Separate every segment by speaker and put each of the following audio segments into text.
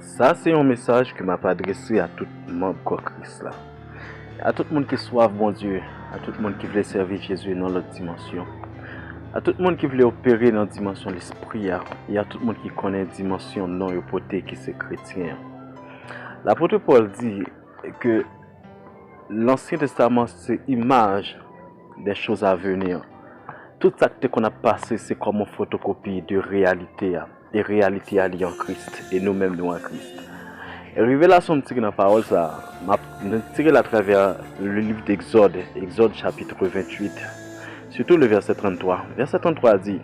Speaker 1: Ça, c'est un message que m'a adressé à tout le monde quoi Christ là. À tout le monde qui soif bon Dieu, à tout le monde qui veut servir Jésus dans l'autre dimension. À tout le monde qui veut opérer dans la dimension de l'esprit et à tout le monde qui connaît la dimension non hypothé qui c'est chrétien. L'apôtre Paul dit que l'Ancien Testament c'est image des choses à venir. Tout ça qu'on a passé c'est comme une photocopie de réalité et réalité alliée en Christ et nous-mêmes nous en Christ. Et révélation tirée dans la parole ça, m'a tiré à travers le livre d'Exode, Exode chapitre 28. Surtout le verset 33. Verset 33 dit: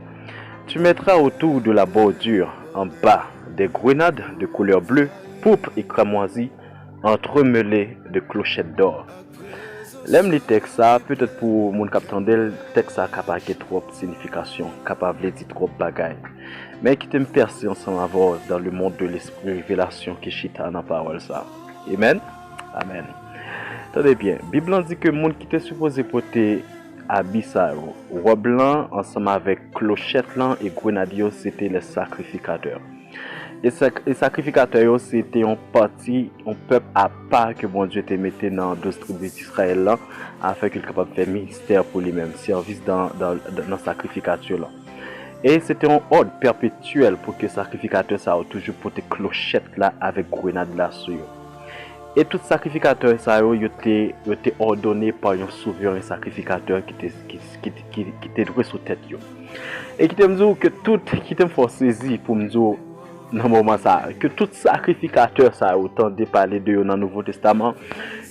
Speaker 1: tu mettras autour de la bordure en bas des grenades de couleur bleue, pourpre et cramoisie, entremêlées de clochettes d'or. L'aime les textes ça, peut-être pour mon capitaine le texte ça capable de trop de signification, capable de dire trop de bagaille. Mais qui t'aime percer ensemble avoir dans le monde de l'esprit révélation qui chita dans la parole ça. Amen. Amen. Attendez bien, Bible dit que le monde qui était supposé porter habit ça, robe blanc ensemble avec clochette là et grenadier, c'était les sacrificateurs. Et sacrificateurs c'était un parti, un peuple à part que bon Dieu te mettait dans 12 tribus d'Israël là, afin qu'il soit capable de faire ministère pour lui-même, service dans sacrificature là. Et c'était un ordre perpétuel pour que sacrificateur ça a toujours porté clochette là avec grenade là sur. Et tout sacrificateur ça a été ordonné par un souverain sacrificateur qui était droit sur tête yo. Et qui t'aime dire que tout qui t'aime faut saisir pour me dire dans moment ça que tout sacrificateur ça autant de parler de dans le Nouveau Testament,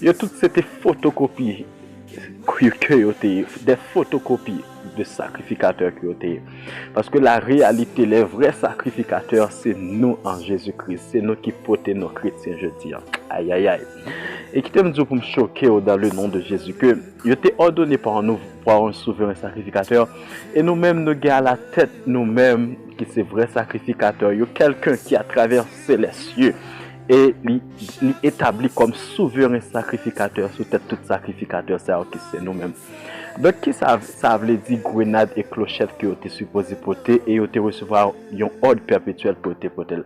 Speaker 1: yo tout c'était photocopie des photocopies de sacrificateurs qui ont été. Parce que la réalité, les vrais sacrificateurs, c'est nous en Jésus-Christ. C'est nous qui portons nos chrétiens, je dis. Aïe, aïe, aïe. Et qui t'aime dire pour me choquer dans le nom de Jésus que il était ordonné par un souverain sacrificateur. Et nous-mêmes, nous gardons à la tête, nous-mêmes, qui c'est vrai sacrificateur. Il y a quelqu'un qui a traversé les cieux et l'établit comme souverain sacrificateur sur tête tout sacrificateur, ça qui c'est nous-mêmes. Donc qui ça veut dire grenade et clochette qui ont été supposés porter et ont été recevoir un ordre perpétuel pour porter.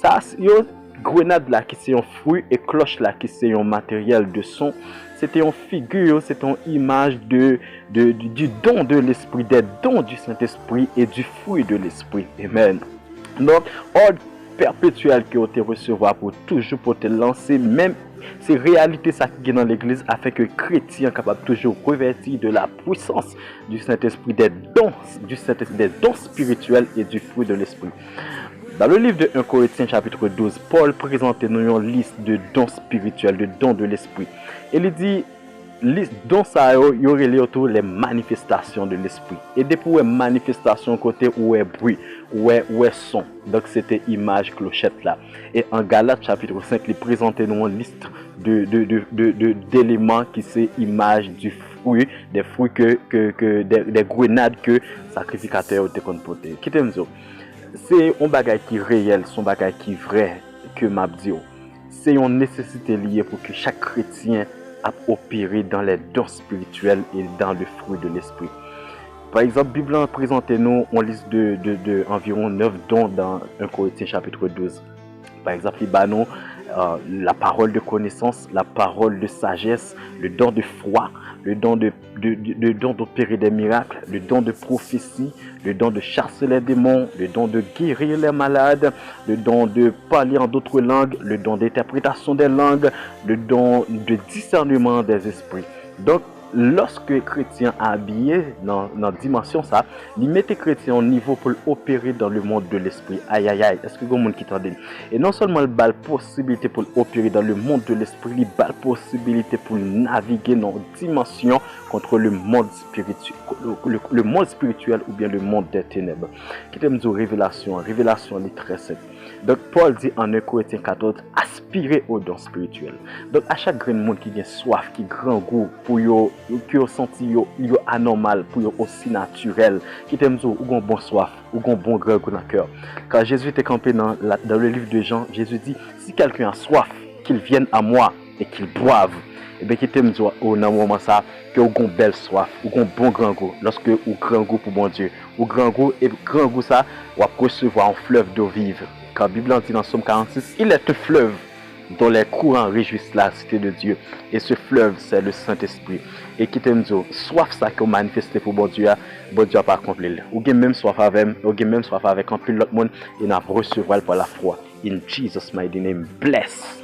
Speaker 1: Ça yo grenade là qui c'est un fruit et cloche là qui c'est un matériel de son. C'était une figure, c'était une image du don de l'esprit, des dons du Saint-Esprit et du fruit de l'esprit. Amen. Donc ordre perpétuel qui ont été recevoir pour toujours pour te lancer même c'est réalité ça qui est dans l'église afin que chrétiens capable toujours revêtir de la puissance du Saint-Esprit des dons du Saint-Esprit des dons spirituels et du fruit de l'esprit. Dans le livre de 1 Corinthiens chapitre 12, Paul présente nous une liste de dons spirituels, de dons de l'esprit. Et il dit dons ça y aurait autour les manifestations de l'esprit. Et depuis les manifestations côté où est bruit, où est son. Donc c'était image clochette là. Et en Galates chapitre 5, il présente nous une liste d'éléments qui c'est image du fruit, des fruits des grenades que sacrificateur te comporté. Qui t'aime ça? C'est un bagage qui est réel, son bagage qui est vrai que m'a dit. C'est une nécessité liée pour que chaque chrétien a opéré dans les dons spirituels et dans le fruit de l'esprit. Par exemple, la Bible présente nous une liste de environ 9 dons dans 1 Corinthiens chapitre 12. Par exemple, la parole de connaissance, la parole de sagesse, le don de foi, le don d'opérer des miracles, le don de prophétie, le don de chasser les démons, le don de guérir les malades, le don de parler en d'autres langues, le don d'interprétation des langues, le don de discernement des esprits. Donc, lorsque les chrétiens habillés dans la dimension ça, ils mettent les chrétiens au niveau pour opérer dans le monde de l'esprit. Aïe aïe aïe, est-ce que vous avez monde qui t'entend? Et non seulement il a la possibilité pour opérer dans le monde de l'esprit, il a la possibilité pour naviguer dans une dimension contre le monde spirituel ou bien le monde des ténèbres. Qui t'aime dire révélation est très simple. Donc Paul dit en 1 Corinthiens 14, aspirez au don spirituel. Donc à chaque grain de monde qui vient soif, qui grand goût pour yo qui ont senti yo anormal pour yo aussi naturel, qui t'aime ou gon bon soif, ou gon bon grand goût dans cœur. Quand Jésus était campé dans le livre de Jean, Jésus dit si quelqu'un a soif, qu'il vienne à moi et qu'il boive. Et bien qui t'aime au dans moment ça que ou gon belle soif, ou gon bon grand goût lorsque ou grand goût pour bon Dieu, ou grand goût et grand goût ça ou recevoir un fleuve d'eau vive. Car la Bible dit dans Somme 46, il est un fleuve dont les courants réjouissent la cité de Dieu. Et ce fleuve, c'est le Saint-Esprit. Et qui te dit, soif ça qu'on manifeste pour bon Dieu n'a pas accompli. Ou même soif avec un peu l'autre monde, et n'a recevoir par la foi. In Jesus' mighty name, bless.